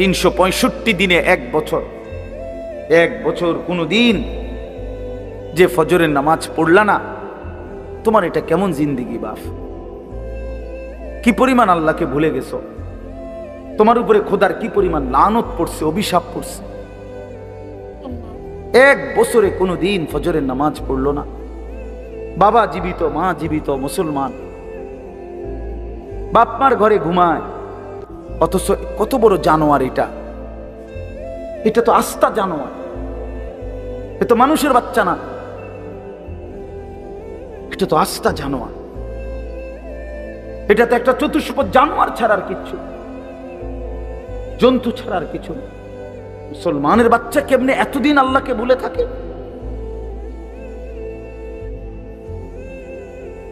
365 দিনে এক বছর কোনো দিন যে ফজরের নামাজ পড়লা না, তোমার এটা কেমন জিন্দেগি বাপ? কি পরিমাণ আল্লাহকে ভুলে গেছো? তোমার উপরে খোদার কি পরিমাণ লানত পড়ছে, অভিশাপ পড়ছে। এক বছরে কোনো দিন ফজরের নামাজ পড়লো না। বাবা জীবিত, মা জীবিত, মুসলমান, বাপ মার ঘরে ঘুমায়, অথচ কত বড় জানোয়ার এটা! এটা তো আস্তা জানোয়ার, এ তো মানুষের বাচ্চা না, এটা তো আস্তা জানোয়ার। এটা তো একটা চতুষ্পদ জানোয়ার ছাড়ার কিচ্ছু, জন্তু ছাড়ার কিছু। মুসলমানের বাচ্চা কেমনে এতদিন আল্লাহকে ভুলে থাকে?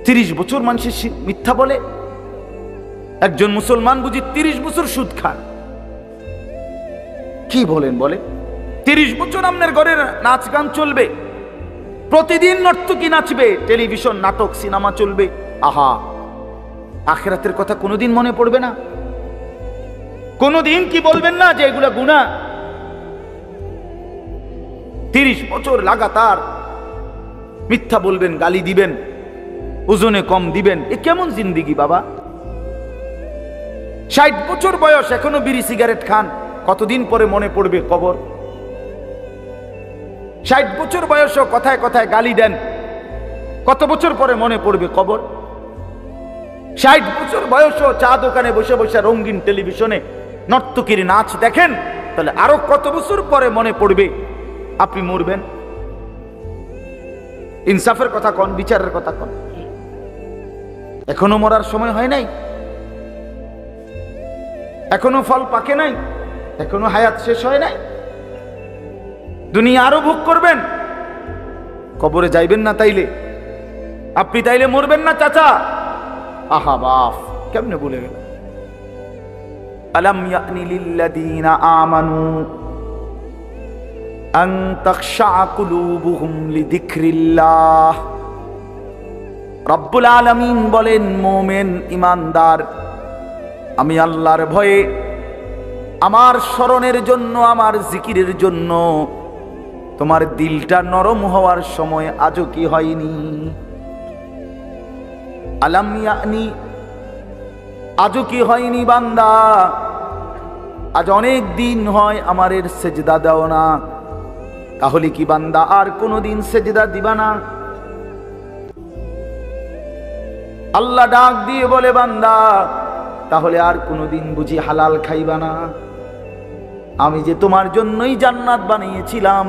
30 বছর মানুষের মিথ্যা বলে, একজন মুসলমান বুঝি 30 বছর সুদ খায়। কি বলেন? বলে 30 বছর আপনার ঘরে নাচ গান চলবে, প্রতিদিন নর্তকী নাচবে, টেলিভিশন নাটক সিনেমা চলবে। আহা, আখিরাতের কথা কোনোদিন মনে পড়বে না? কোনোদিন কি বলবেন না যে এগুলা গুনাহ? 30 বছর লাগাতার মিথ্যা বলবেন, গালি দিবেন, ওজনে কম দিবেন, এ কেমন জিন্দেগি বাবা? 60 বছর বয়স এখনো বিড়ি সিগারেট খান, কতদিন পরে মনে পড়বে কবর? 60 বছর বয়সও কথায় কথায় গালি দেন, কত বছর পরে মনে পড়বে কবর? 60 বছর বয়সও চা দোকানে বসে বসে রঙিন টেলিভিশনে নর্তকীর নাচ দেখেন, তাহলে আরো কত বছর পরে মনে পড়বে আপনি মরবেন? ইনসাফের কথা কন, বিচারের কথা কন। এখনো মরার সময় হয় নাই, এখনো ফল পাকে নাই, এখনো হায়াত শেষ হয় নাই। দুনিয়া আরো ভোগ করবেন, কবরে যাইবেন না তাইলে? আপনি তাইলে মরবেন না চাচা? আহা বাপ, কেমনে ভুলে গেল? আলাম ইয়ানি লিল্লাযীনা আমানু আন তাখশা কুলুবুহুম লিযিকরিল্লাহ। রব্বুল আলামিন বলেন, মুমিন ঈমানদার, আমি আল্লাহর ভয়ে, আমার স্মরণের জন্য, আমার জিকিরের জন্য তোমার দিলটা নরম হওয়ার সময় আজও কি হয়নি? আলাম ইয়ানি, আজও কি হয়নি বান্দা? আজ অনেক দিন হয় আমারের সেজদা দাও না, তাহলে কি বান্দা আর কোনদিন সেজদা দিবা না? আল্লাহ ডাক দিয়ে বলে, বান্দা তাহলে আর কোনদিন বুঝি হালাল খাইবা না? আমি যে তোমার জন্যই জান্নাত বানিয়েছিলাম,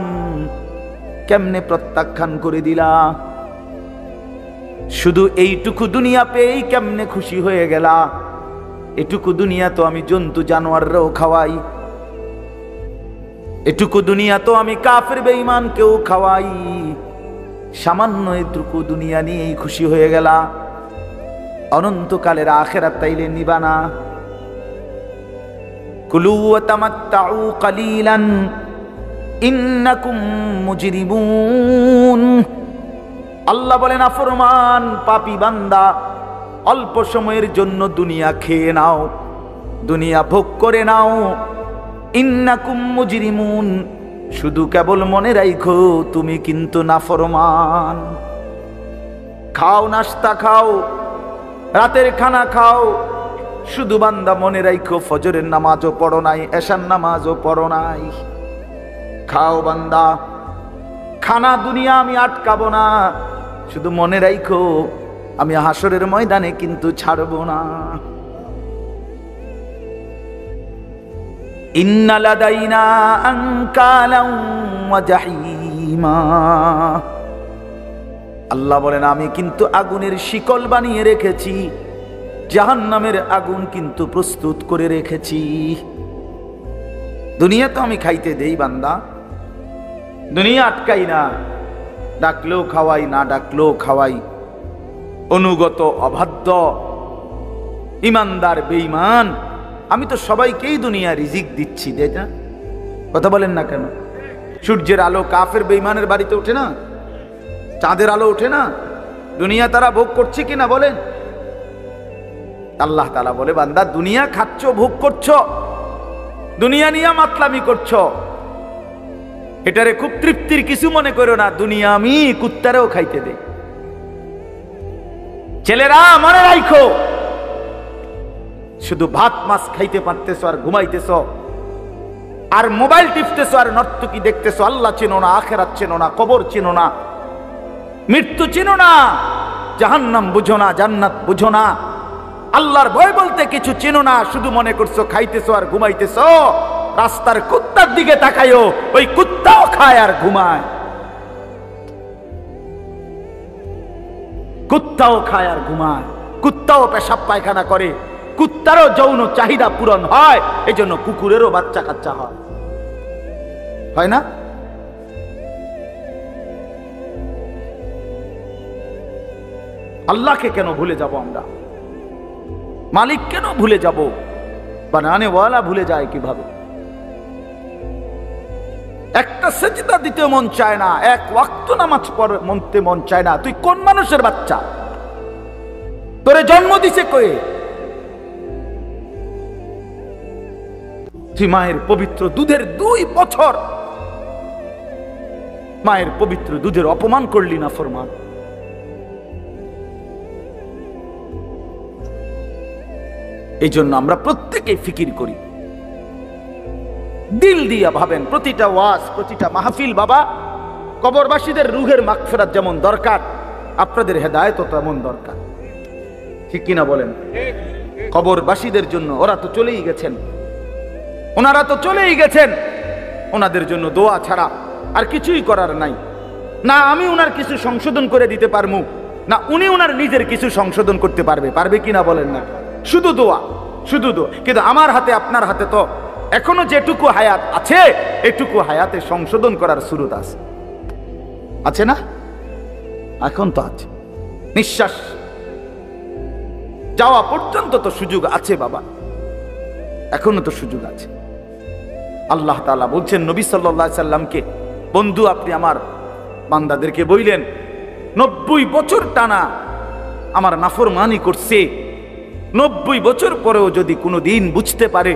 কেমনে প্রত্যাখ্যান করে দিলা? শুধু এইটুকু দুনিয়া পেয়েই কেমনে খুশি হয়ে গেলা? এটুকু দুনিয়া তো আমি জন্তু জানোয়াররাও খাওয়াই, এটুকু দুনিয়া তো আমি কাফের বেঈমানকেও খাওয়াই, সামান্য এটুকু দুনিয়া নিয়েই খুশি হয়ে গেলা? অনন্তকালের আখিরাত তাইলে নিবা না? কুলু ওয়া তামাত্তাউ কালিলান ইন্নাকুম মুজরিমুন। আল্লাহ বলেন, নাফরমান পাপী বান্দা, অল্প সময়ের জন্য দুনিয়া খেয়ে নাও, দুনিয়া ভোগ করে নাও। ইন্নাকুম মুজরিমুন, শুধু কেবল মনে রাখো তুমি কিন্তু নাফরমান। খাও, নাস্তা খাও, রাতের খানা খাও, শুধু বান্দা মনে রাখো ফজরের নামাজও পড়ো নাই, এশার নামাজও পড়ো নাই। খাও বান্দা, খানা দুনিয়া আমি আটকাবো না, শুধু মনে রাখো আমি হাসরের ময়দানে কিন্তু ছাড়বো না। ইন্না লাদাইনা আনকালাম ওয়া জাহিমা। আল্লাহ বলেন, আমি কিন্তু আগুনের শিকল বানিয়ে রেখেছি, জাহান্নামের আগুন কিন্তু প্রস্তুত করে রেখেছি। দুনিয়া তো আমি খাইতে দেই বান্দা, দুনিয়া আটকাই না, ডাকলেও খাওয়াই, না ডাকলেও খাওয়াই। অনুগত, অবাধ্য, ইমানদার, বেঈমান, আমি তো সবাইকেই দুনিয়া রিজিক দিচ্ছি। না কথা বলেন না কেন? সূর্যের আলো কাফের বেঈমানের বাড়িতে ওঠে না? চাঁদের আলো ওঠে না? দুনিয়া তারা ভোগ করছে কিনা বলেন? আল্লাহ তাআলা বলে, বান্দা দুনিয়া খাচ্ছ, ভোগ করছো, দুনিয়া নিয়ে মাতলামি করছো, এটারে খুব তৃপ্তির কিছু মনে করো না। দুনিয়া আমি কুত্তারেও খাইতে দেই। ছেলেরা মনে রাখো, শুধু ভাত মাছ খাইতে পারতেছো আর ঘুমাইতেছো, আর মোবাইল টিপতেছো, আর নর্তকী দেখতেছো। আল্লাহ চেনো না, আখিরাত চেনো না, কবর চেনো না, মৃত্যু চেনো না, জাহান্নাম বুঝো না, জান্নাত বুঝো না, আল্লাহর ভয় বলতে কিছু চেনো না। শুধু মনে করছো খাইতেছো আর ঘুমাইতেছো। রাস্তার কুত্তার দিকে তাকাইও, ওই কুত্তাও খায় আর ঘুমায়, কুত্তাও খায় আর ঘুমায়, কুত্তাও পেশাব পায়খানা করে, কুত্তারও যৌন চাহিদা পূরণ হয়, এই জন্য কুকুরেরও বাচ্চা কাচ্চা হয় না? আল্লাহকে কেন ভুলে যাব আমরা? মালিক কেন ভুলে যাব? বানানে ওয়ালা ভুলে যায় কিভাবে? একটা সেজদা দিতে মন চায় না, এক ওয়াক্ত নামাজ পড়তে মন চায় না। তুই কোন মানুষের বাচ্চা? তোরে জন্ম দিছে কয়ে? তুই মায়ের পবিত্র দুধের 2 বছর মায়ের পবিত্র দুধের অপমান করলি না ফরমান। এই জন্য আমরা প্রত্যেকে ফিকির করি, দিল দিয়া ভাবেন। প্রতিটা ওয়াজ, প্রতিটা মাহফিল বাবা, কবরবাসীদের রুহের মাগফিরাত যেমন দরকার, আপনাদের হেদায়েতও তেমন দরকার। ঠিক কিনা বলেন? কবরবাসীদের জন্য, ওরা তো চলেই গেছেন, ওনারা তো চলেই গেছেন, ওনাদের জন্য দোয়া ছাড়া আর কিছুই করার নাই। না আমি ওনার কিছু সংশোধন করে দিতে পারবো, না উনি ওনার নিজের কিছু সংশোধন করতে পারবে কিনা বলেন না? শুধু দোয়া, শুধু দোয়া। কিন্তু আমার হাতে, আপনার হাতে তো এখনো যেটুকু হায়াত আছে, এটুকু হায়াতে সংশোধন করার সুরত আছে না? এখন তো আছে। নিঃশ্বাস যাওয়া পর্যন্ত তো সুযোগ আছে বাবা, এখনো তো সুযোগ আছে। আল্লাহ তাআলা বলছেন নবী সাল্লাল্লাহু আলাইহি সাল্লামকে, বন্ধু আপনি আমার বান্দাদেরকে বললেন 90 বছর টানা আমার নাফরমানি করছে, 90 বছর পরেও যদি কোনো দিন বুঝতে পারে,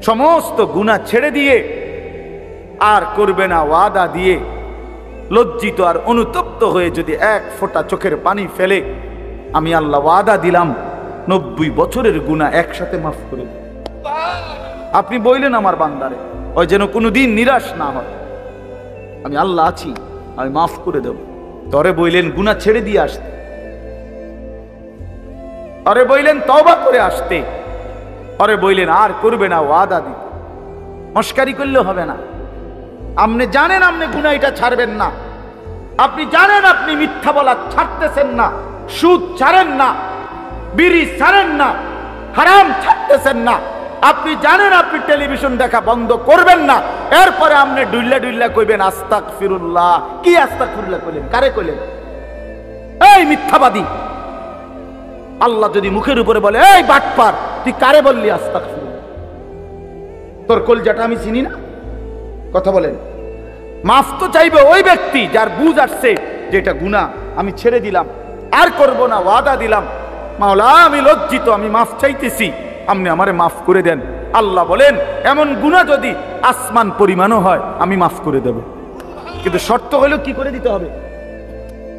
সমস্ত গুনাহ ছেড়ে দিয়ে আর করবে না ওয়াদা দিয়ে, লজ্জিত আর অনুতপ্ত হয়ে যদি এক ফোঁটা চোখের পানি ফেলে, আমি আল্লাহ ওয়াদা দিলাম 90 বছরের গুনাহ একসাথে মাফ করে দেব। আপনি বললেন আমার বান্দারে, ওই যেন কোনোদিন নিরাশ না হয়, আমি আল্লাহ আছি, আমি মাফ করে দেব। তরে বললেন গুনাহ ছেড়ে দিয়ে আসতে, তরে বললেন তওবা করে আসতে, তরে বললেন আর করবে না ওয়াদা দিতে। মস্কারি করলে হবে না। আপনি জানেন আপনি গুনাহ এটা ছাড়বেন না, আপনি জানেন আপনি মিথ্যা বলা ছাড়তেছেন না, সুদ ছাড়েন না, বিড়ি ছাড়েন না, হারাম ছাড়তেছেন না, আপনি জানেন আপনি টেলিভিশন দেখা বন্ধ করবেন না, এরপরে আপনি ডুইল্লা ডুইল্লা কইবেন আস্তাগফিরুল্লাহ। কি আস্তাগফিরুল্লাহ কইলেন? কারে কইলেন? এই মিথ্যাবাদী। আল্লাহ যদি মুখের উপরে বলে এই বাটপার, তুই কারে বললি আস্তাগফিরুল্লাহ? তোর কলজাটা আমি চিনি না? কথা বলেন। মাফ তো চাইবে ওই ব্যক্তি যার বুঝ আসছে যে এটা গুনাহ, আমি ছেড়ে দিলাম, আর করব না, ওয়াদা দিলাম। মাওলা আমি লজ্জিত, আমি মাফ চাইতেছি, আপনি আমারে মাফ করে দেন। আল্লাহ বলেন এমন গুনাহ যদি আসমান পরিমাণও হয় আমি মাফ করে দেব, কিন্তু শর্ত হলো কি করে দিতে হবে?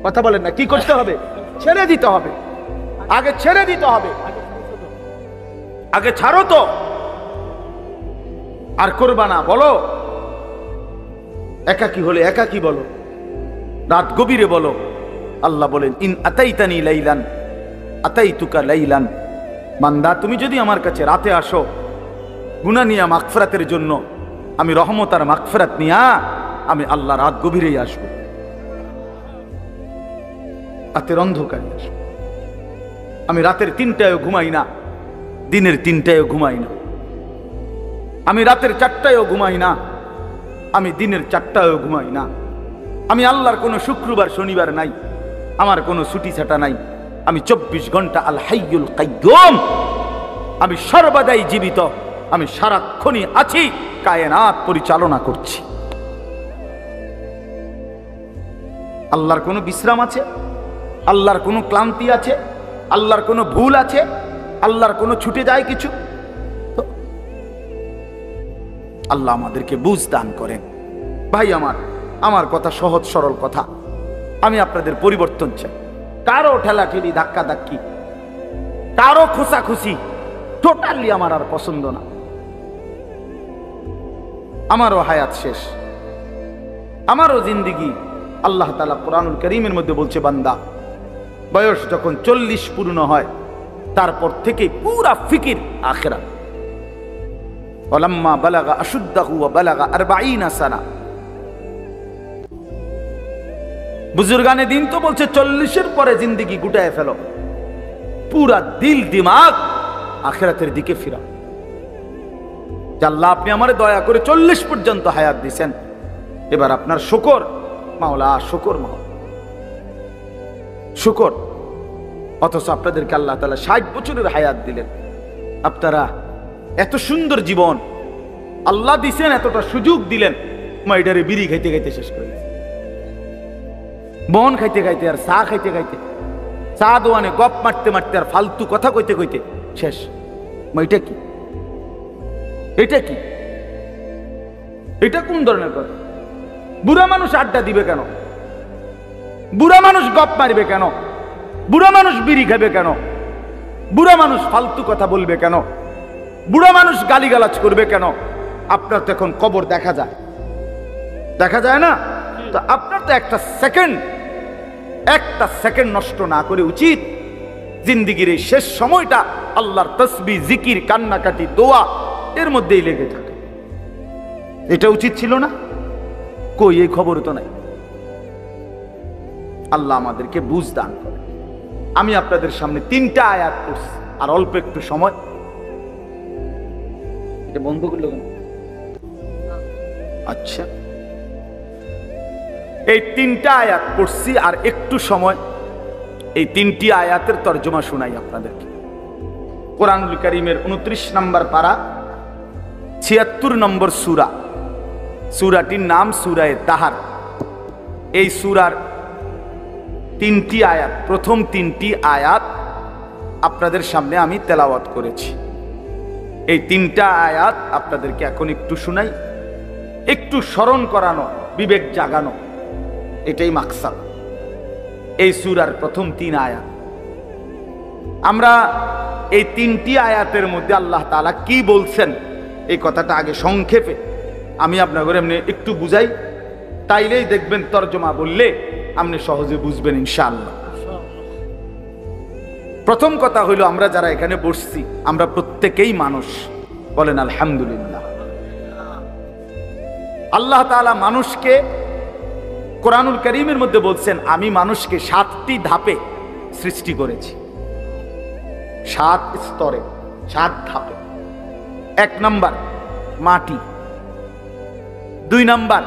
কথা বলেন না, কি করতে হবে? ছেড়ে দিতে হবে, আগে ছেড়ে দিতে হবে, আগে ছাড়ো তো, আর করবা না। বলো একাকী হলে একাকী বলো, রাত গভীরে বলো। আল্লাহ বলেন ইন আতাইতানি লাইলান আতাইতুকা লাইলান, বান্দা তুমি যদি আমার কাছে রাতে আসো গুনাহ নিয়ে মাগফিরাতের জন্য, আমি রহমত আর মাগফিরাত নিয়ে আমি আল্লাহ রাত গভীরেই আসবো, রাতের অন্ধকারে আসবো। আমি রাতের 3টায়ও ঘুমাই না, দিনের 3টায়ও ঘুমাই না, আমি রাতের 4টায়ও ঘুমাই না, আমি দিনের 4টায়ও ঘুমাই না। আমি আল্লাহর কোনো শুক্রবার শনিবার নাই, আমার কোনো ছুটি ছাটা নাই। আমি 24 ঘন্টা আল হাইয়ুল কাইয়ুম, আমি সর্বদাই জীবিত, আমি সারাক্ষণই আছি, কায়নাত পরিচালনা করছি। আল্লাহর কোনো বিশ্রাম আছে? আল্লাহর কোনো ক্লান্তি আছে? আল্লাহর কোনো ভুল আছে? আল্লাহর কোনো ছুটে যায় কিছু? আল্লাহ আমাদেরকে বুঝ দান করেন। ভাই আমার কথা সহজ সরল কথা, আমি আপনাদের পরিবর্তন চাই। কারো ঠেলাঠেলি ধাক্কা ধাক্কি, কারো খোঁচাখুচি টোটালি আমার আর পছন্দ না। আমারও হায়াত শেষ, আমারও জিন্দিগি। আল্লাহ তাআলা কোরআনুল কারীমের মধ্যে বলছে, বান্দা বয়স যখন 40 পূর্ণ হয় তারপর থেকে পুরা ফিকির আখিরাত। ওয়ালাম্মা বালাগা আশুদ্দাহু ওয়া বালাগা 40 সানা। বুজুর্গানে দিন তো বলছে 40-এর পরে জিন্দিগি গুটায় ফেলো, পুরা দিল দিমাগ আখিরাতের দিকে ফিরাও। আল্লাহ আপনি আমারে দয়া করে 40 পর্যন্ত হায়াত দিয়েছেন, এবার আপনার শুকর মাওলা, শুকর মাওলা, শুকর। অথচ আপনাদেরকে আল্লাহ তাআলা 60 বছরের হায়াত দিলেন। আপনারা এত সুন্দর জীবন আল্লাহ দিছেন, এতটা সুযোগ দিলেন, মাইডারে বিড়ি খাইতে খাইতে শেষ করে দিয়েছেন, বন খাইতে খাইতে আর চা খাইতে খাইতে, চা দোয়ানে গপ মারতে মারতে আর ফালতু কথা কইতে কইতে শেষ। এটা কি? এটা কি? এটা কোন ধরনের কথা? বুড়া মানুষ আড্ডা দিবে কেন? বুড়া মানুষ গপ মারবে কেন? বুড়া মানুষ বিড়ি খাবে কেন? বুড়া মানুষ ফালতু কথা বলবে কেন? বুড়া মানুষ গালিগালাজ করবে কেন? আপনার তো এখন কবর দেখা যায়, দেখা যায় না? তো আপনার তো একটা সেকেন্ড নষ্ট না করে উচিত জিন্দিগির এই শেষ সময়টা আল্লাহর তসবিহ, জিকির, কান্নাকাটি, দোয়া এর মধ্যেই লেগে থাকে। এটা উচিত ছিল না? কই, এই খবর তো নাই। আল্লাহ আমাদেরকে বুঝ দান করে। আমি আপনাদের সামনে 3টা আয়াত পড়ছি, আর অল্প একটু সময়। এটা বন্ধ করলো কেন? আচ্ছা, এই 3টা আয়াত পড়ছি আর একটু সময়, এই 3টি আয়াতের তর্জমা শোনাই আপনাদেরকে। কোরআনুল কারীমের 29 নম্বর পারা, 76 নম্বর সূরা। সূরাটির নাম সূরায়ে তাহার। এই সূরার 3টি আয়াত, প্রথম 3টি আয়াত আপনাদের সামনে আমি তেলাওয়াত করেছি। এই 3টা আয়াত আপনাদেরকে এখন একটু শোনাই, একটু স্মরণ করানো, বিবেক জাগানো, এটাই মাকসাদ এই সূরার প্রথম 3 আয়াত। আমরা এই 3টি আয়াতের মধ্যে আল্লাহ তাআলা কি বলছেন এই কথাটা আগে সংক্ষেপে আমি আপনাদের এমনি একটু বুঝাই, তাইলেই দেখবেন তরজমা বললে আপনি সহজে বুঝবেন ইনশাআল্লাহ। প্রথম কথা হইল, আমরা যারা এখানে বসছি আমরা প্রত্যেকেই মানুষ, বলেন আলহামদুলিল্লাহ। আল্লাহ তাআলা মানুষকে কোরআনুল কারীমের মধ্যে বলছেন, আমি মানুষকে 7টি ধাপে সৃষ্টি করেছি, 7 স্তরে, 7 ধাপে। 1 নাম্বার মাটি, 2 নাম্বার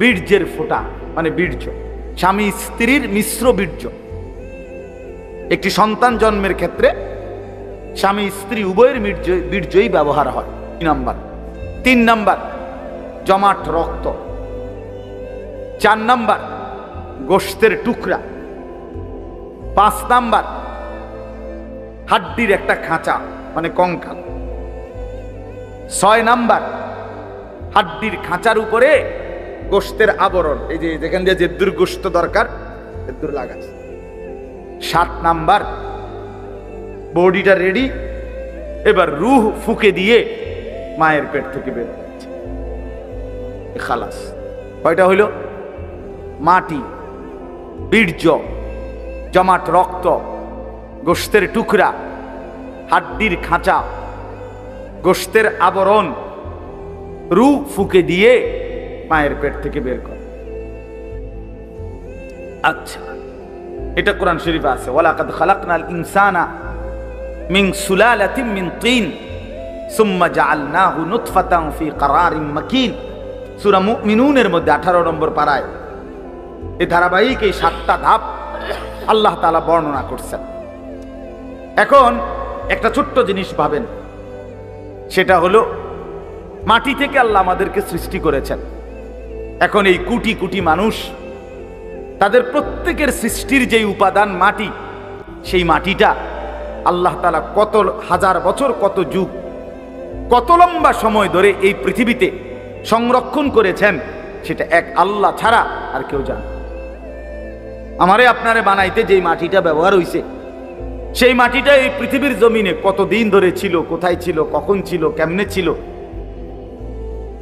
বীর্যের ফোঁটা, মানে বীর্য, স্বামী স্ত্রীর মিশ্র বীর্য। একটি সন্তান জন্মের ক্ষেত্রে স্বামী স্ত্রী উভয়ের বীর্যই ব্যবহার হয়। 2 নাম্বার। 3 নাম্বার জমাট রক্ত। 4 নাম্বার গোশতের টুকরা। 5 নাম্বার হাড্ডির একটা খাঁচা, মানে কঙ্কাল। 6 নাম্বার হাড্ডির খাঁচার উপরে গোশতের আবরণ, এই যে যেখান দিয়ে যে গোশত দরকার এদুর লাগাচ্ছে। 7 নাম্বার বডিটা রেডি, এবার রূহ ফুঁকে দিয়ে মায়ের পেট থেকে বের হচ্ছে, খালাস। কয়টা হইল? মাটি, বীর্য, জমাট রক্ত, গোশতের টুকরা, হাড্ডির খাঁচা, গোশতের আবরণ, রূহ ফুঁকে দিয়ে মায়ের পেট থেকে বের করে। আচ্ছা, এটা কোরআন শরীফে আছে, ওয়ালাকাদ খালাকনাল ইনসানা মিন সুলালাতিন মিন তিন সুম্মা জাআলনাহু নুতফাতান ফি ক্বারারিন মাকিন। সূরা মুমিনুনের মধ্যে 18 নম্বর পারায় এই ধারাবাহিক এই 7টা ধাপ আল্লাহ তাআলা বর্ণনা করছেন। এখন একটা ছোট্ট জিনিস ভাবেন, সেটা হলো মাটি থেকে আল্লাহ আমাদেরকে সৃষ্টি করেছেন। এখন এই কোটি কোটি মানুষ, তাদের প্রত্যেকের সৃষ্টির যে উপাদান মাটি, সেই মাটিটা আল্লাহ তাআলা কত হাজার বছর, কত যুগ কত লম্বা সময় ধরে এই পৃথিবীতে সংরক্ষণ করেছেন সেটা এক আল্লাহ ছাড়া আর কেউ জানে। আমারে আপনারে বানাইতে যেই মাটিটা ব্যবহার হইছে, সেই মাটিটা এই পৃথিবীর জমিনে কতদিন ধরে ছিল, কোথায় ছিল, কখন ছিল, কেমনে ছিল,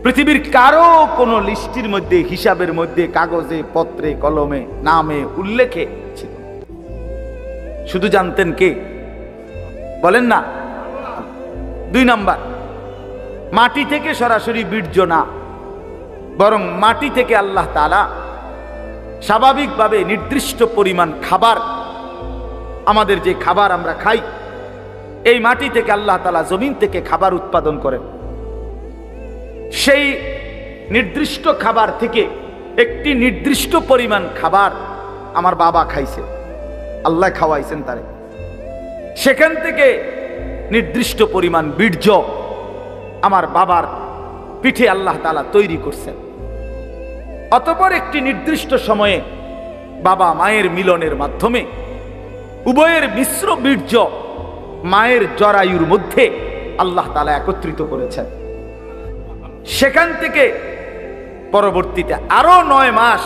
পৃথিবীর কারো কোনো লিস্টির মধ্যে, হিসাবের মধ্যে, কাগজে, পত্রে, কলমে, নামে, উল্লেখে ছিল। শুধু জানতেন কে? বলেন না। 2 নাম্বার, মাটি থেকে সরাসরি বীর্য না, বরং মাটি থেকে আল্লাহ তাআলা স্বাভাবিকভাবে নির্দিষ্ট পরিমাণ খাবার, আমাদের যে খাবার আমরা খাই, এই মাটি থেকে আল্লাহ তাআলা জমিন থেকে খাবার উৎপাদন করেন। সেই নির্দিষ্ট খাবার থেকে একটি নির্দিষ্ট পরিমাণ খাবার আমার বাবা খাইছে, আল্লাহ খাওয়াইছেন তারে। সেখান থেকে নির্দিষ্ট পরিমাণ বীর্য আমার বাবার পিঠে আল্লাহ তাআলা তৈরি করছেন। অতঃপর একটি নির্দিষ্ট সময়ে বাবা মায়ের মিলনের মাধ্যমে উভয়ের মিশ্র বীর্য মায়ের জরায়ুর মধ্যে আল্লাহ তাআলা একত্রিত করেছেন। সেখান থেকে পরবর্তীতে আরো 9 মাস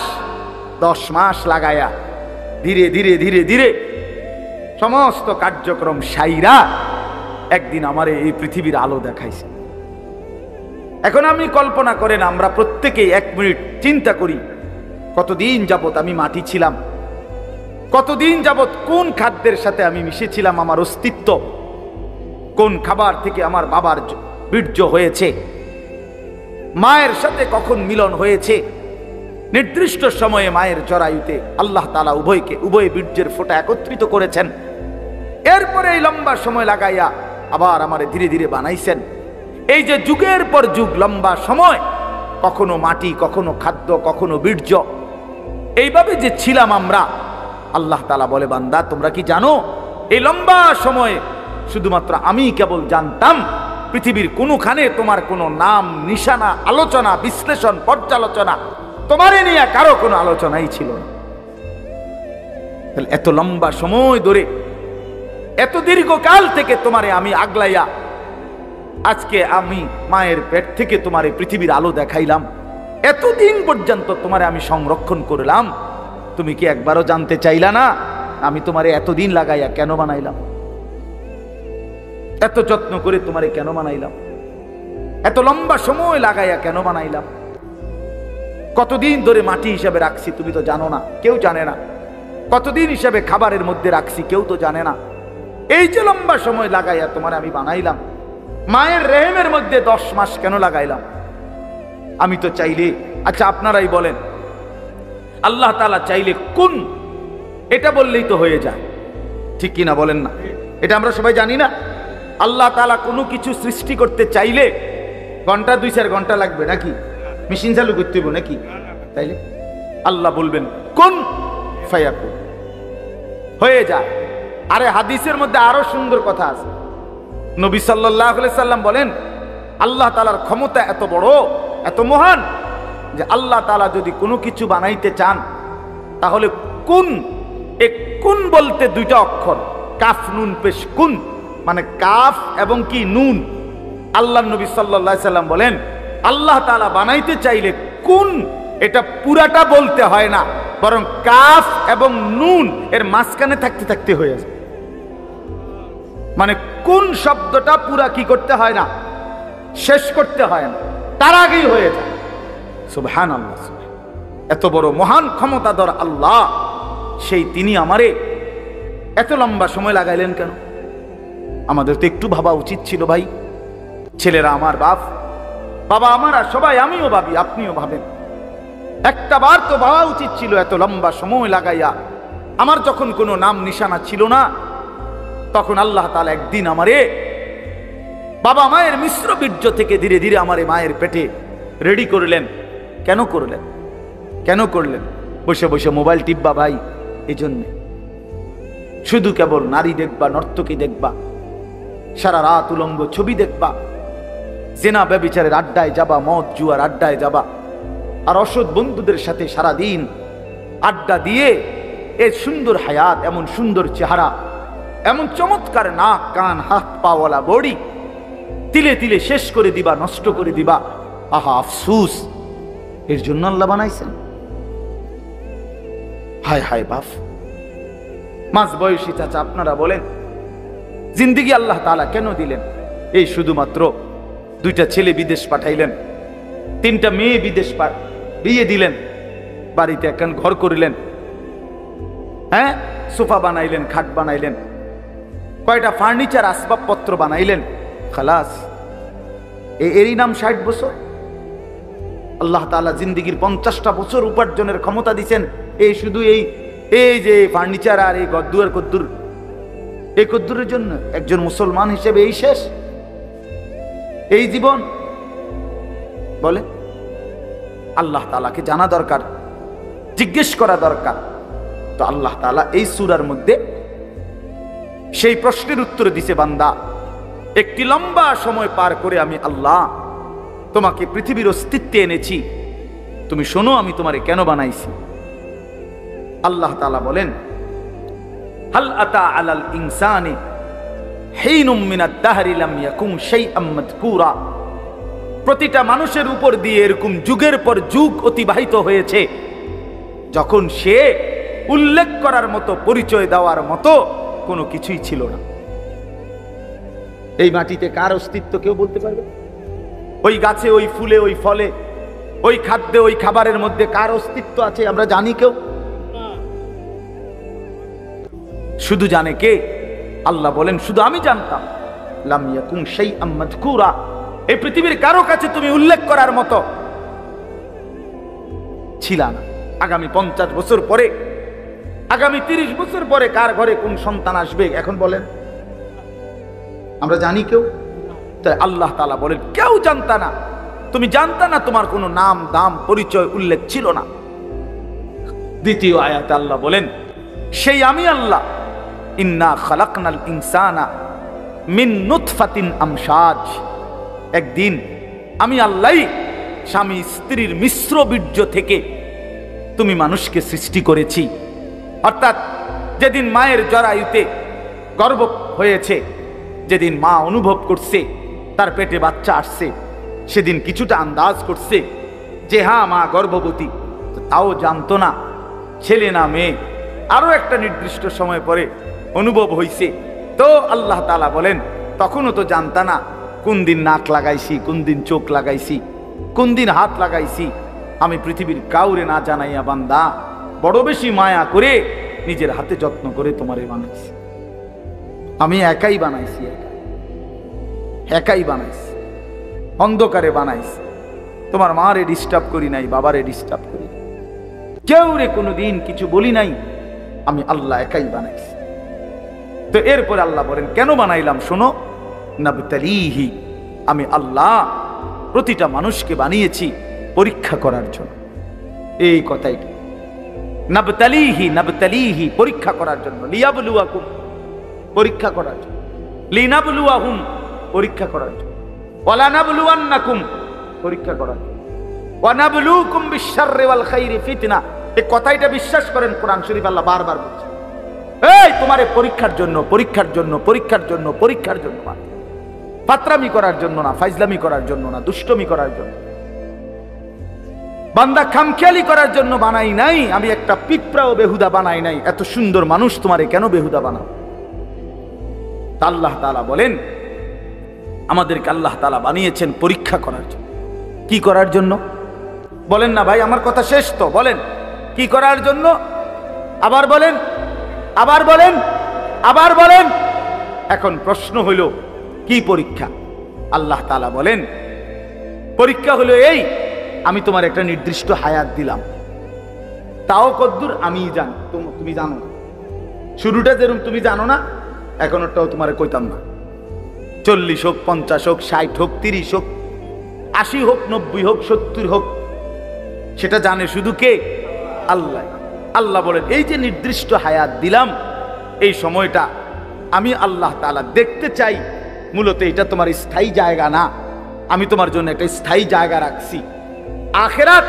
10 মাস লাগায়া ধীরে ধীরে ধীরে ধীরে সমস্ত কার্যক্রম সাইরা একদিন আমার এই পৃথিবীর আলো দেখাইছে। এখন আমি কল্পনা করেন, আমরা প্রত্যেকেই 1 মিনিট চিন্তা করি, কতদিন যাবত আমি মাটি ছিলাম, কতদিন যাবত কোন খাদ্যের সাথে আমি মিশেছিলাম, আমার অস্তিত্ব কোন খাবার থেকে আমার বাবার বীর্য হয়েছে, মায়ের সাথে কখন মিলন হয়েছে। নির্দিষ্ট সময়ে মায়ের জরায়ুতে আল্লাহ তাআলা উভয় বীর্যের ফোঁটা একত্রিত করেছেন। এরপরে এই লম্বা সময় লাগাইয়া আবার আমারে ধীরে ধীরে বানাইছেন। এই যে যুগের পর যুগ লম্বা সময়, কখনো মাটি, কখনো খাদ্য, কখনো বীর্য, এইভাবে যে ছিলাম আমরা, আল্লাহ তাআলা বলে, বান্দা তোমরা কি জানো এই লম্বা সময়ে শুধুমাত্র আমি কেবল জানতাম, পৃথিবীর কোনোখানে তোমার কোনো নাম, নিশানা, আলোচনা, বিশ্লেষণ, পর্যালোচনা, তোমারে নিয়ে কারো কোনো আলোচনাই ছিল না। এত লম্বা সময় ধরে, এত দীর্ঘকাল থেকে তোমারে আমি আগলাইয়া আজকে আমি মায়ের পেট থেকে তোমারে পৃথিবীর আলো দেখাইলাম, এতদিন পর্যন্ত তোমারে আমি সংরক্ষণ করলাম, তুমি কি একবারও জানতে চাইলা না আমি তোমারে এতদিন লাগাইয়া কেন বানাইলাম, এত যত্ন করে তোমারে কেন বানাইলাম, এত লম্বা সময় লাগাইয়া কেন বানাইলাম, কতদিন ধরে মাটি হিসাবে রাখছি তুমি তো জানো না, কেউ জানে না, কতদিন হিসাবে খাবারের মধ্যে রাখছি কেউ তো জানে না। এই যে লম্বা সময় লাগাইয়া তোমার আমি বানাইলাম, মায়ের রেহেমের মধ্যে 10 মাস কেন লাগাইলাম, আমি তো চাইলে, আচ্ছা আপনারাই বলেন, আল্লাহ তাআলা চাইলে কোন, এটা বললেই তো হয়ে যায়, ঠিক কিনা বলেন না? এটা আমরা সবাই জানি না। আল্লাহ তাআলা কোনো কিছু সৃষ্টি করতে চাইলে ঘন্টা 2-4 ঘন্টা লাগবে নাকি? মেশিন চালু করতে হবে নাকি? তাইলে আল্লাহ বলবেন কোন ফায়াকুন, হয়ে যায়। আরে হাদিসের মধ্যে আরো সুন্দর কথা আছে। নবী সাল্লাল্লাহু আলাইহি সাল্লাম বলেন, আল্লাহ তাআলার ক্ষমতা এত বড়, এত মহান, যে আল্লাহ তাআলা যদি কোনো কিছু বানাইতে চান তাহলে কুন, এক কুন বলতে 2টা অক্ষর, কাফ নুন পেশ, কুন মানে কাফ এবং কি নুন। আল্লাহ নবী সাল্লাল্লাহু আলাইহি সাল্লাম বলেন, আল্লাহ তাআলা বানাইতে চাইলে কুন, এটা পুরাটা বলতে হয় না, বরং কাফ এবং নুন এর মাঝখানে থাকতে থাকতে হয়ে যায়। মানে কোন শব্দটা পুরা কি করতে হয় না, শেষ করতে হয় না, তার আগেই হয়ে যায়। সুবহানাল্লাহ, এত বড় মহান ক্ষমতাধর আল্লাহ, সেই তিনি আমারে এত লম্বা সময় লাগাইলেন কেন? আমাদের তো একটু ভাবা উচিত ছিল ভাই। ছেলেরা আমার বাপ, বাবা আমার, আর সবাই, আমিও ভাবি, আপনিও ভাবেন, একটা বার তো ভাবা উচিত ছিল এত লম্বা সময় লাগাইয়া। আমার যখন কোনো নাম নিশানা ছিল না, তখন আল্লাহ তাআলা একদিন আমারে বাবা মায়ের মিশ্র বীর্য থেকে ধীরে ধীরে আমারে মায়ের পেটে রেডি করলেন। কেন করলেন? কেন করলেন? বসে বসে মোবাইল টিপবা ভাই? এই জন্যে শুধু কেবল নারী দেখবা, নর্তকী দেখবা, সারা রাত উলঙ্গ ছবি দেখবা, জেনা ব্যভিচারের আড্ডায় যাবা, মদ জুয়ার আড্ডায় যাবা, আর অসৎ বন্ধুদের সাথে সারাদিন আড্ডা দিয়ে এর সুন্দর হায়াত, এমন সুন্দর চেহারা, এমন চমৎকার নাক কান হাত পাওয়ালা বডি, তিলে তিলে শেষ করে দিবা, নষ্ট করে দিবা। আহা আফসুস, এর জন্য আল্লাহ বানাইছেন। হায় হায় বাপ, মাঝ বয়সী চাচা আপনারা বলেন, জিন্দিগি আল্লাহ তাআলা কেন দিলেন? এই শুধুমাত্র 2টা ছেলে বিদেশ পাঠাইলেন, 3টা মেয়ে বিদেশ বিয়ে দিলেন, বাড়িতে একখান ঘর করিলেন, হ্যাঁ সোফা বানাইলেন, খাট বানাইলেন, কয়টা ফার্নিচার আসবাবপত্র বানাইলেন, খালাস। এরই নাম 60 বছর? আল্লাহ তাআলা জিন্দিগির 50টা বছর উপার্জনের ক্ষমতা দিচ্ছেন এই শুধু এই যে ফার্নিচার আর এই গদ্দুর কদ্দুর, এই কদ্দুরের জন্য? একজন মুসলমান হিসেবে এই শেষ, এই জীবন? বলে আল্লাহ তাআলাকে জানা দরকার, জিজ্ঞেস করা দরকার। তো আল্লাহ তাআলা এই সূরার মধ্যে সেই প্রশ্নের উত্তর দিছে, বান্দা একটি লম্বা সময় পার করে আমি আল্লাহ তোমাকে পৃথিবীর অস্তিত্বে এনেছি, তুমি শোনো আমি তোমারে কেন বানাইছি। আল্লাহ তাআলা বলেন, হাল আতা আলাল ইনসানি হিনুম মিনাদ দাহরি লাম ইয়াকুম শাইআম মাযকুরা। প্রতিটা মানুষের উপর দিয়ে এরকম যুগের পর যুগ অতিবাহিত হয়েছে যখন সে উল্লেখ করার মতো, পরিচয় দেওয়ার মতো কোনো কিছুই ছিল না। এই মাটিতে কার অস্তিত্ব কেউ বলতে পারবে? ওই গাছে, ওই ফুলে, ওই ফলে, ওই খাদ্যে, ওই খাবারের মধ্যে কার অস্তিত্ব আছে আমরা জানি কেউ? শুধু জানে কে? আল্লাহ বলেন শুধু আমি জানতাম। লাম ইয়াকুম শাইআম মাযকুরা, এই পৃথিবীর কারো কাছে তুমি উল্লেখ করার মতো ছিল না। আগামী 50 বছর পরে, আগামী 30 বছর পরে কার ঘরে কোন সন্তান আসবে এখন বলেন? আমরা জানি কেউ? তাই আল্লাহ তাআলা বলেন কেউ জানতা না, তুমি জানতা না, তোমার কোনো নাম দাম পরিচয় উল্লেখ ছিল না। দ্বিতীয় আয়াতে আল্লাহ বলেন সেই আমি আল্লাহ, ইন্না খালাকনাল ইনসানা মিন নুতফাতিন আমশাজ। একদিন আমি আল্লাহই স্বামী স্ত্রীর মিশ্র বীর্য থেকে তুমি মানুষকে সৃষ্টি করেছি। অর্থাৎ যেদিন মায়ের জরায়ুতে গর্ভ হয়েছে, যেদিন মা অনুভব করছে তার পেটে বাচ্চা আসছে, সেদিন কিছুটা আন্দাজ করছে যে হ্যাঁ মা গর্ভবতী, তাও জানতো না ছেলে না মেয়ে। আরো একটা নির্দিষ্ট সময় পরে অনুভব হইছে, তো আল্লাহ তাআলা বলেন তখনও তো জানতা না কোন দিন নাক লাগাইছি, কোন দিন চোখ লাগাইছি, কোন দিন হাত লাগাইছি। আমি পৃথিবীর কাউরে না জানাইয়া বান্দা বড় বেশি মায়া করে নিজের হাতে যত্ন করে তোমারে বানাইছি। আমি একাই বানাইছি, একাই বানাইছি, অন্ধকারে বানাইছি। তোমার মারে ডিস্টার্ব করি নাই, বাবারে ডিস্টার্ব করি নাই, কেউ রে কোনোদিন কিছু বলি নাই, আমি আল্লাহ একাই বানাইছি। তো এরপরে আল্লাহ বলেন কেন বানাইলাম শোনো, নাবতালিহি, আমি আল্লাহ প্রতিটা মানুষকে বানিয়েছি পরীক্ষা করার জন্য। এই কথাই নাবতালিহি, নাবতালিহি পরীক্ষা করার জন্য, লিয়াবলুয়াকুম পরীক্ষা করার জন্য, লিনাবলুয়াহুম পরীক্ষা করার জন্য, ওয়ালা নাবলুয়ান্নাকুম পরীক্ষা করার জন্য, ওয়া নাবলুকুম বিশ-শাররি ওয়াল খাইরি ফিতনা। এই কথাইটা বিশ্বাস করেন, কোরআন শরীফ আল্লাহ বারবার বলছে এই তোমারে পরীক্ষার জন্য, পরীক্ষার জন্য, পরীক্ষার জন্য, পরীক্ষার জন্য, ফাতরামি করার জন্য না, ফাইজলামি করার জন্য না, দুষ্টমি করার জন্য। বান্দা খামখেয়ালি করার জন্য বানাই নাই, আমি একটা পিঁপড়াও বেহুদা বানাই নাই। এত সুন্দর মানুষ তোমারে কেন বেহুদা বানাও? আল্লাহ তাআলা বলেন আমাদেরকে আল্লাহ তাআলা বানিয়েছেন পরীক্ষা করার জন্য। কি করার জন্য বলেন না ভাই? আমার কথা শেষ তো, বলেন কি করার জন্য? আবার বলেন, আবার বলেন, আবার বলেন। এখন প্রশ্ন হইল কি পরীক্ষা? আল্লাহ তাআলা বলেন পরীক্ষা হলো এই, আমি তোমার একটা নির্দিষ্ট হায়াত দিলাম, তাও কদ্দুর আমি জানি, তুমি জানো না। শুরুটা যেরকম তুমি জানো না, এখনটাও তোমার কইতাম না। 40 হোক, 50 হোক, 60 হোক, 30 হোক, 80 হোক, 90 হোক, 70 হোক, সেটা জানে শুধু কে? আল্লাহ। আল্লাহ বলেন এই যে নির্দিষ্ট হায়াত দিলাম, এই সময়টা আমি আল্লাহ তাআলা দেখতে চাই। মূলত এটা তোমার স্থায়ী জায়গা না, আমি তোমার জন্য একটা স্থায়ী জায়গা রাখছি আখিরাত।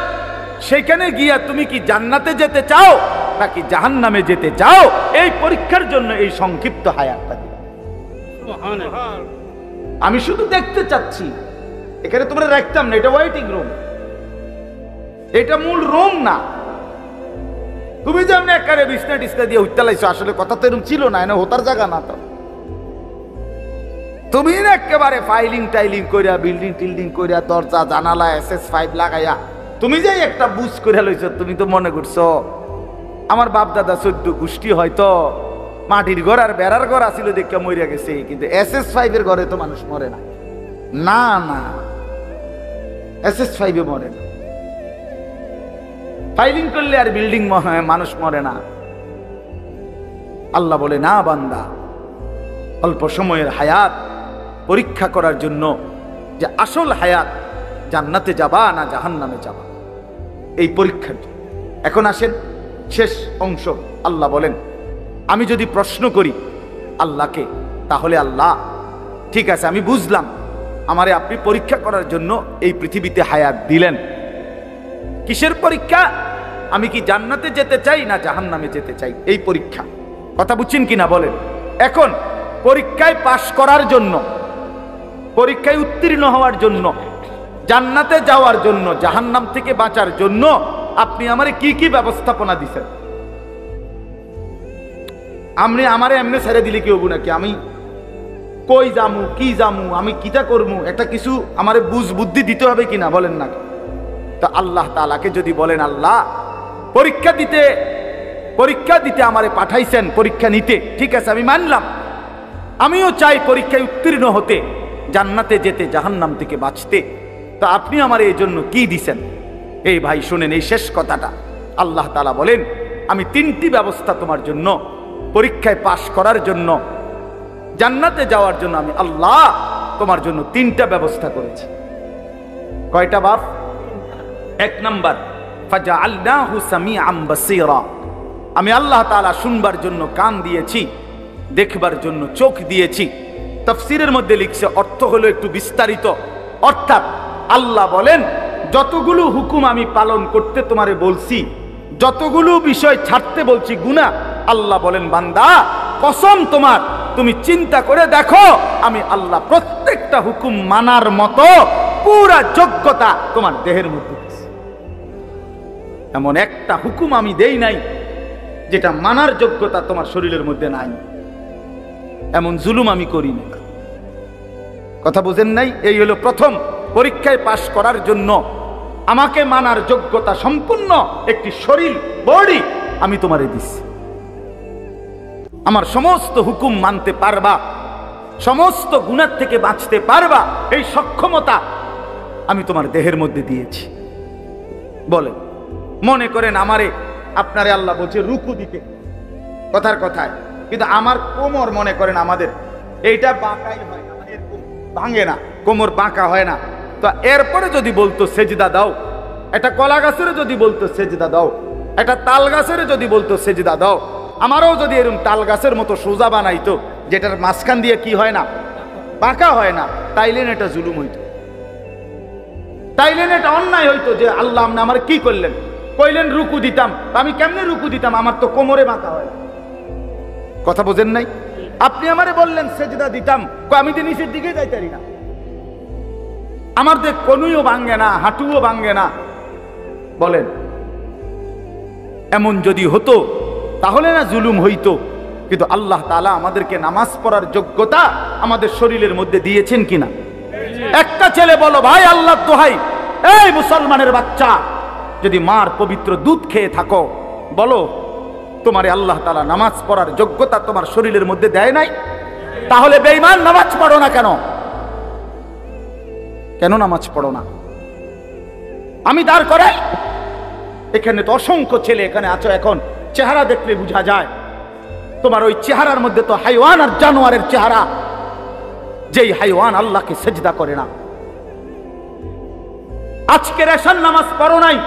সেখানে গিয়া তুমি কি জান্নাতে যেতে চাও নাকি জাহান্নামে যেতে চাও, এই পরীক্ষার জন্য এই সংক্ষিপ্ত হায়াতটা দিলাম। আমি শুধু দেখতে চাচ্ছি। এখানে তোমরা রাখতাম না, এটা ওয়েটিং রুম, এটা মূল রুম না। তুমি যেমন একারে বিছনা টিছনা দিয়ে উঠতে আসলে কথা তো এরকম ছিল না, হতার জায়গা না তো। তুমি একেবারে ফাইলিং টাইলিং করিয়া বিল্ডিং টিল্ডিং করিয়া দরজা জানালা SS5 লাগাইয়া তুমি যে একটা বুঝ করিয়া লইছ, তুমি তো মনে করছো আমার বাপ দাদা 14 গোষ্ঠী হয়তো মাটির ঘর আর বেড়ার ঘর আসিল দেখে মরিয়া গেছে, কিন্তু SS5 এর ঘরে তো মানুষ মরে না। না না, SS5 এ মরে না। ফাইলিং করলে আর বিল্ডিং মানুষ মরে না। আল্লাহ বলে, না বান্দা, অল্প সময়ের হায়াত পরীক্ষা করার জন্য যে আসল হায়াত জান্নাতে যাবা না জাহান্নামে যাবা, এই পরীক্ষার। এখন আসেন শেষ অংশ। আল্লাহ বলেন, আমি যদি প্রশ্ন করি আল্লাহকে, তাহলে আল্লাহ ঠিক আছে আমি বুঝলাম, আমারে আপনি পরীক্ষা করার জন্য এই পৃথিবীতে হায়াত দিলেন। কিসের পরীক্ষা? আমি কি জান্নাতে যেতে চাই না জাহান্নামে যেতে চাই, এই পরীক্ষা। কথা বুঝছেন কিনা বলেন। এখন পরীক্ষায় পাশ করার জন্য, পরীক্ষায় উত্তীর্ণ হওয়ার জন্য, জান্নাতে যাওয়ার জন্য, জাহান্নাম থেকে বাঁচার জন্য আপনি আমারে কি কি ব্যবস্থাপনা দিছেন? আপনি আমারে এমনি ছেড়ে দিলে কি হবো নাকি? আমি কই যামু, কি যামু, আমি কিটা করবো, একটা কিছু আমারে বুঝ বুদ্ধি দিতে হবে কিনা বলেন না। তা আল্লাহ তাআলাকে যদি বলেন, আল্লাহ পরীক্ষা দিতে আমারে পাঠাইছেন, পরীক্ষা নিতে, ঠিক আছে আমি মানলাম, আমিও চাই পরীক্ষায় উত্তীর্ণ হতে, জান্নাতে যেতে, জাহান্নাম থেকে বাঁচতে। তা আপনি আমার এই জন্য কি দিছেন? এই ভাই শুনেন এই শেষ কথাটা। আল্লাহ তাআলা বলেন, আমি 3টি ব্যবস্থা তোমার জন্য, পরীক্ষায় পাশ করার জন্য, জান্নাতে যাওয়ার জন্য আমি আল্লাহ তোমার জন্য 3টা ব্যবস্থা করেছি। কয়টা বাপ? 1 নাম্বার, ফাজআলনাহু সামিআম বাসীরা, আমি আল্লাহ তাআলা শুনবার জন্য কান দিয়েছি, দেখবার জন্য চোখ দিয়েছি। তাফসীরের মধ্যে লিখছে, অর্থ হলো একটু বিস্তারিত। অর্থাৎ আল্লাহ বলেন, যতগুলো হুকুম আমি পালন করতে তোমারে বলছি, যতগুলো বিষয় ছাড়তে বলছি গুনাহ, আল্লাহ বলেন বান্দা কসম তোমার, তুমি চিন্তা করে দেখো, আমি আল্লাহ প্রত্যেকটা হুকুম মানার মতো পুরা যোগ্যতা তোমার দেহের মধ্যে দিয়েছি। এমন একটা হুকুম আমি দেই নাই যেটা মানার যোগ্যতা তোমার শরীরের মধ্যে নাই। এমন জুলুম আমি করি না। কথা বুঝেন নাই? এই হলো প্রথম, পরীক্ষায় পাশ করার জন্য আমাকে মানার যোগ্যতা সম্পূর্ণ একটি শরীর, বডি আমি তোমারে দিচ্ছি। আমার সমস্ত হুকুম মানতে পারবা, সমস্ত গুনাহ থেকে বাঁচতে পারবা, এই সক্ষমতা আমি তোমার দেহের মধ্যে দিয়েছি। বলে মনে করেন আমারে আপনারে আল্লাহ বলছে রুকু দিতে, কথার কথায়, কিন্তু আমার কোমর মনে করেন আমাদের এইটা বাঁকাই হয় না, এরকম ভাঙে না, কোমর বাঁকা হয় না। তো এরপরে যদি বলতো সেজদা দাও, একটা কলা গাছেরও যদি বলতো সেজদা দাও, একটা তাল গাছেরও যদি বলতো সেজদা দাও, আমারও যদি এরকম তাল গাছের মতো সোজা বানাইতো, যেটার মাঝখান দিয়ে কি হয় না, বাঁকা হয় না, তাইলেন এটা জুলুম হইতো, তাইলেন এটা অন্যায় হইতো। যে আল্লাহ আপনি আমার কি করলেন, কইলেন রুকু দিতাম, আমি কেমনে রুকু দিতাম, আমার তো কোমরে বাঁকা হয়। কথা বোঝেন নাই? আপনি আমারে বললেন সেজদা দিতাম, আমি তো নিচের দিকে যাইতারি না, আমার দেখ কোনুইও ভাঙ্গে না, হাঁটুও ভাঙ্গে না। বলেন এমন যদি হতো তাহলে না জুলুম হইতো? কিন্তু আল্লাহ তাআলা আমাদেরকে নামাজ পড়ার যোগ্যতা আমাদের শরীরের মধ্যে দিয়েছেন কিনা? একটা ছেলে বলো ভাই আল্লাহর দোহাই, এই মুসলমানের বাচ্চা, যদি মার পবিত্র দুধ খেয়ে থাকো, বলো তোমারে আল্লাহ তাআলা নামাজ পড়ার যোগ্যতা তোমার শরীরের মধ্যে দেয় নাই? তাহলে বেঈমান নামাজ পড়ো না কেন? কেন নামাজ পড়ো না? আমি দাঁড় করাই, এখানে তো অসংখ্য ছেলে এখানে আছো, এখন চেহারা দেখলে বোঝা যায় তোমার ওই চেহারার মধ্যে তো হাইওয়ান আর জানোয়ারের চেহারা। যেই হাইওয়ান আল্লাহকে সেজদা করে না। আজকের এশার নামাজ পড়ো নাই,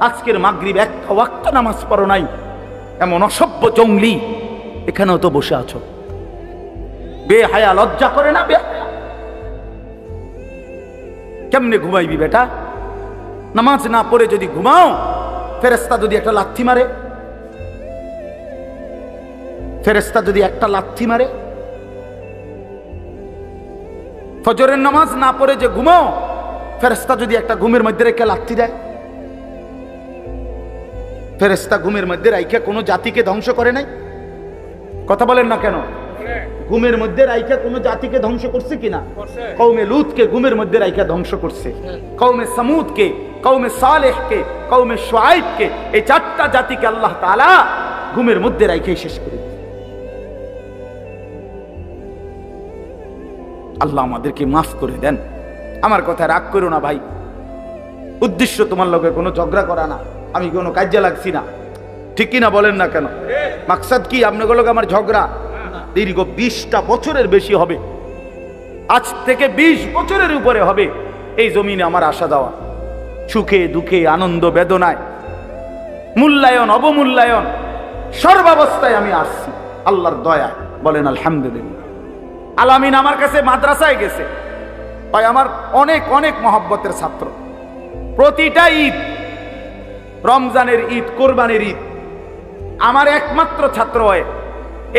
আজকের মাগরিব একটা ওয়াক্ত নামাজ পড়ো নাই, এমন অসভ্য জঙ্গলি এখানেও তো বসে আছো। বেহায়া, লজ্জা করে না? কেমনে ঘুমাইবি বেটা? নামাজ না পড়ে যদি ঘুমাও, ফেরেশতা যদি একটা লাথি মারে, ফেরেশতা যদি একটা লাথি মারে, ফজরের নামাজ না পড়ে যে ঘুমাও, ফেরেশতা যদি একটা ঘুমের মধ্যে রেখে লাথি দেয়, ফেরেশতা ঘুমের মধ্যে রাইখা কোনো জাতিকে ধ্বংস করে নাই? কথা বলেন না কেন? ঘুমের মধ্যে রাইখা কোনো জাতিকে ধ্বংস করছে কিনা? কওমে লুতকে ঘুমের মধ্যে রাইখা ধ্বংস করছে, কওমে সামুদকে, কওমে সালেহকে, কওমে শুআইবকে, এই চারটা জাতিকে আল্লাহ তাআলা ঘুমের মধ্যে রাইখাই শেষ করে দিয়েছে। আল্লাহ আমাদেরকে মাফ করে দেন। আমার কথা রাগ করো না ভাই, উদ্দেশ্য তোমার লগে কোনো ঝগড়া করা না, আমি কোনো কাজে লাগছি না, ঠিক কিনা বলেন না কেন? মাকসাদ কি আপনাদের লগে আমার ঝগড়া? দীর্ঘ 20টা বছরের বেশি হবে, আজ থেকে 20 বছরের উপরে হবে এই জমিনে আমার আসা যাওয়া, সুখে দুঃখে আনন্দ বেদনায়, মূল্যায়ন অবমূল্যায়ন, সর্বাবস্থায় আমি আসছি আল্লাহর দয়ায়। বলেন আলহামদুলিল্লাহ। আলামিন আমার কাছে মাদ্রাসায় গেছে, ভাই আমার অনেক অনেক মহব্বতের ছাত্র। প্রতিটা ঈদ, রমজানের ঈদ, কোরবানির ঈদ, আমার একমাত্র ছাত্র হয়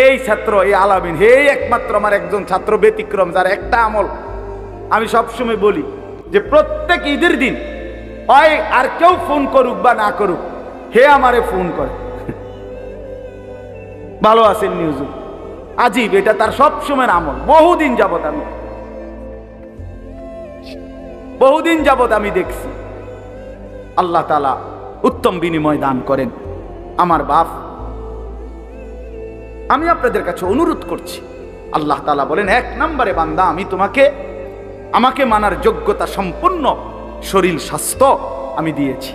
এই ছাত্র, এই আলামিন, হে একমাত্র আমার একজন ছাত্র ব্যতিক্রম, যার একটা আমল আমি সবসময় বলি যে প্রত্যেক ঈদের দিন হয় আর কেউ ফোন করুক বা না করুক, হে আমারে ফোন করে, ভালো আছেন নিউজ। আজীব, এটা তার সবসময়ের আমল। বহুদিন যাবত আমি দেখছি। আল্লাহ তাআলা উত্তম বিনিময় দান করেন। আমার বাপ, আমি আপনাদের কাছে অনুরোধ করছি, আল্লাহ তাআলা বলেন 1 নম্বরে বান্দা আমি আমাকে মানার যোগ্যতা সম্পন্ন শরীর স্বাস্থ্য আমি দিয়েছি।